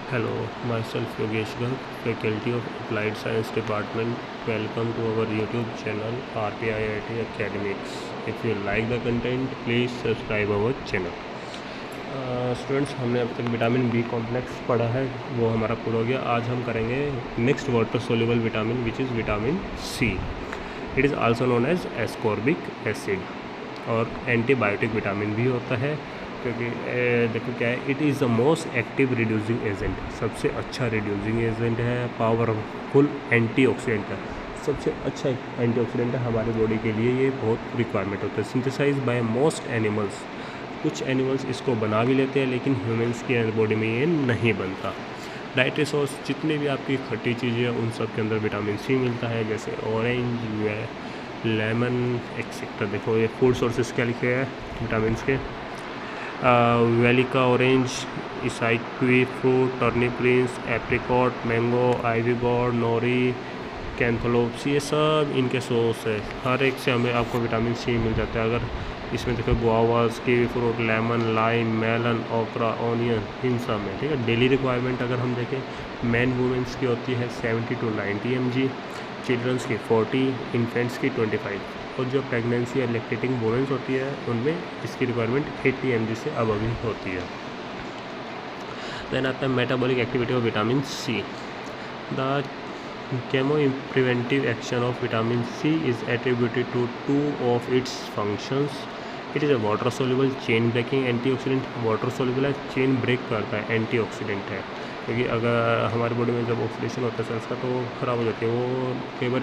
Hello, myself Yogesh Garg, Faculty of Applied Science Department. Welcome to our YouTube channel RPIIT Academics. If you like the content, please subscribe our channel. Students, हमने अब तक vitamin B complex पढ़ा है, वो हमारा पूरा हो गया। आज हम करेंगे next water soluble vitamin which is vitamin C. It is also known as ascorbic acid और एंटीबायोटिक विटामिन भी होता है, क्योंकि देखो क्या है, it is the most active reducing agent, सबसे अच्छा रिड्यूसिंग एजेंट है, पावरफुल एंटीऑक्सीडेंट है, सबसे अच्छा एंटीऑक्सीडेंट है हमारे बॉडी के लिए। ये बहुत रिक्वायरमेंट होता है। सिंथेसाइज बाय मोस्ट एनिमल्स, कुछ एनिमल्स इसको बना भी लेते हैं, लेकिन ह्यूमंस की बॉडी में ये नहीं बनता। डाइटरी सोर्स, जितने भी आपकी खट्टी चीज़ें हैं उन सब के अंदर विटामिन सी मिलता है, जैसे ऑरेंज, लेमन एक्सेट्रा। देखो ये फूड सोर्सेस क्या लिखे हैं विटामिन के, वेलिका ऑरेंज, इसाइक्वी fruit, turnip greens, apricot, mango, ivy gourd, nori, cantaloupes, ये सब इनके सोर्स है। हर एक से हमें आपको विटामिन सी मिल जाता है। अगर इसमें देखो guavas, kiwi fruit, lemon, lime, melon, okra, onion, इन सब में, ठीक है। डेली रिक्वायरमेंट अगर हम देखें, मैन वुमेंस की होती है 70 to 90 mg, चिल्ड्रंस की 40, इन्फेंट्स की 25, और जो प्रेगनेंसी या लैक्टेटिंग वुमेंस होती है उनमें इसकी रिक्वायरमेंट 80 mg से अबव ही होती है। देन आता है metabolic activity of vitamin C. The chemo preventive action of vitamin C is attributed to 2 of its functions. It is a water soluble chain breaking antioxidant. Water soluble है, chain break करता है, antioxidant है, क्योंकि अगर हमारे body में जब oxidation होता है सेल्स का तो वो ख़राब हो जाती है, वो कई बार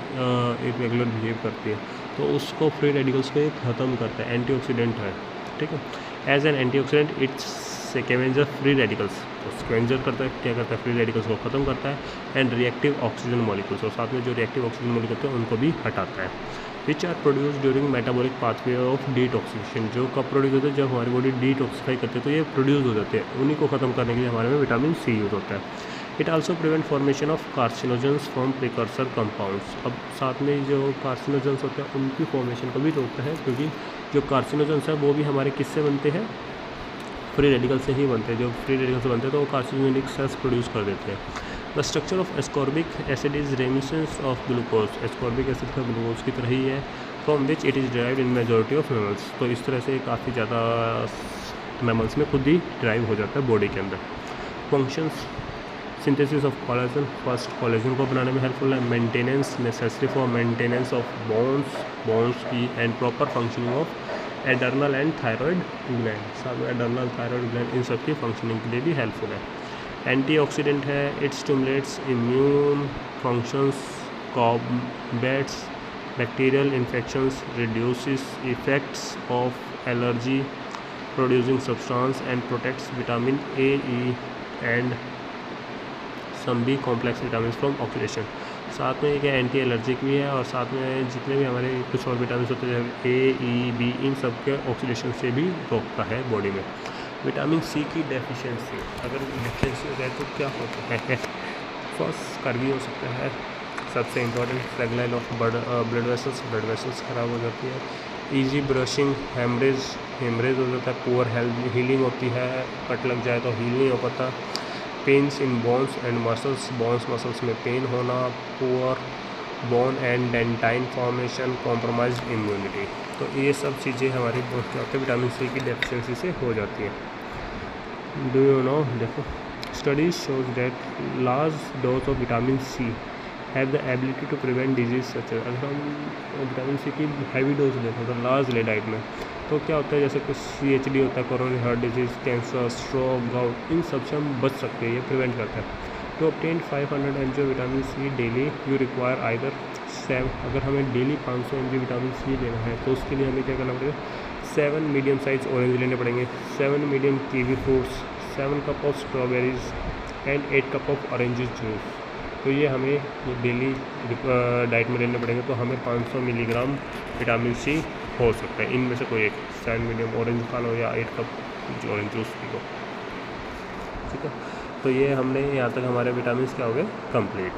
इरेगुलर बिहेव करती है, तो उसको फ्री रेडिकल्स को ख़त्म करता है, एंटीऑक्सीडेंट है, ठीक है। As an antioxidant its scavenger free radicals, तो स्कैवेंजर करता है, क्या करता है, फ्री रेडिकल्स को ख़त्म करता है, एंड रिएक्टिव ऑक्सीजन मॉलिक्यूल्स, और साथ में जो रिएक्टिव ऑक्सीजन मॉलिक्यूल्स होते हैं उनको भी हटाता है। Which are produce during metabolic pathway of detoxification. जो कब प्रोड्यूस होते हैं, जब हमारी बॉडी डिटॉक्सिफाई करते हैं तो ये प्रोड्यूस हो जाते हैं, उन्हीं को ख़त्म करने के लिए हमारे में विटामिन सी यूज़ होता है। It also prevent formation of carcinogens from precursor compounds. अब साथ में जो कार्सिनोजेंस होते हैं उनकी फॉर्मेशन को भी रोकता है, क्योंकि जो कार्सिनोजेंस है वो भी हमारे किससे बनते हैं, फ्री रेडिकल से ही बनते हैं। जो फ्री रेडिकल से बनते हैं तो वो कार्सिनोजेनिक सेल्स प्रोड्यूस कर देते हैं। The structure of ascorbic acid is reminiscent of glucose. Ascorbic acid का ग्लूकोज की तरह ही है, from which it is derived in majority of mammals. तो इस तरह से काफ़ी ज़्यादा मैमल्स में खुद ही डिराइव हो जाता है बॉडी के अंदर। Functions, synthesis of collagen, first collagen को बनाने में हेल्पफुल है। Maintenance, necessary for maintenance of bones की, and proper functioning of adrenal and thyroid gland. सब एडर्नल, थायराइड ग्लैंड, इन सब की फंक्शनिंग के लिए भी हेल्पफुल है। एंटीऑक्सीडेंट है, it stimulates immune functions, combats bacterial infections, reduces effects of allergy producing substance, and protects vitamin A, E and some B complex vitamin from oxidation. साथ में एक एंटी एलर्जिक भी है, और साथ में जितने भी हमारे कुछ और विटामिन होते हैं जैसे ए, ई, बी, इन सब के ऑक्सीडेशन से भी रोकता है बॉडी में। विटामिन सी की डेफिशिएंसी, अगर डेफिशिएंसी हो जाए तो क्या होता है, फर्स्ट स्कर्वी हो सकता है, सबसे इम्पोर्टेंट फ्रेगलाइल ऑफ ब्लड वेसल्स ख़राब हो जाती है। इजी ब्रशिंग, हेमरेज हो जाता है, पुअर हेल्थ हीलिंग होती है, कट लग जाए तो हील नहीं हो पाता। Pains in bones and muscles, bones muscles में पेन होना, poor bone and dentine formation, compromise immunity. तो ये सब चीज़ें हमारी क्या होती है, विटामिन सी की डेफिशिएंसी से हो जाती हैं। डू यू नो, देखो studies shows that large dose of vitamin C have the ability to prevent disease such. अगर हम विटामिन सी की हैवी डोज लेते हैं तो लार्ज ले डाइट में, तो क्या होता है, जैसे कुछ CHD होता है, coronary heart disease, cancer, stroke, gout, इन सब से हम बच सकते हैं, ये प्रिवेंट करता है। To obtain 500 mg vitamin C daily you require either 7, अगर हमें डेली 500 mg विटामिन सी लेना है तो उसके लिए हमें क्या करना पड़ेगा, 7 मीडियम साइज ऑरेंज लेने पड़ेंगे, 7 medium kiwi fruits, 7 cup of strawberries and 8 cup of orange juice. तो ये हमें डेली डाइट में लेने पड़ेंगे, तो हमें 500 मिलीग्राम विटामिन सी हो सकता है। इनमें से कोई एक, 7 मीडियम ऑरेंज खा लो या 8 cup orange juice P low, ठीक है। तो ये हमने यहाँ तक हमारे विटामिन क्या हो गए कंप्लीट।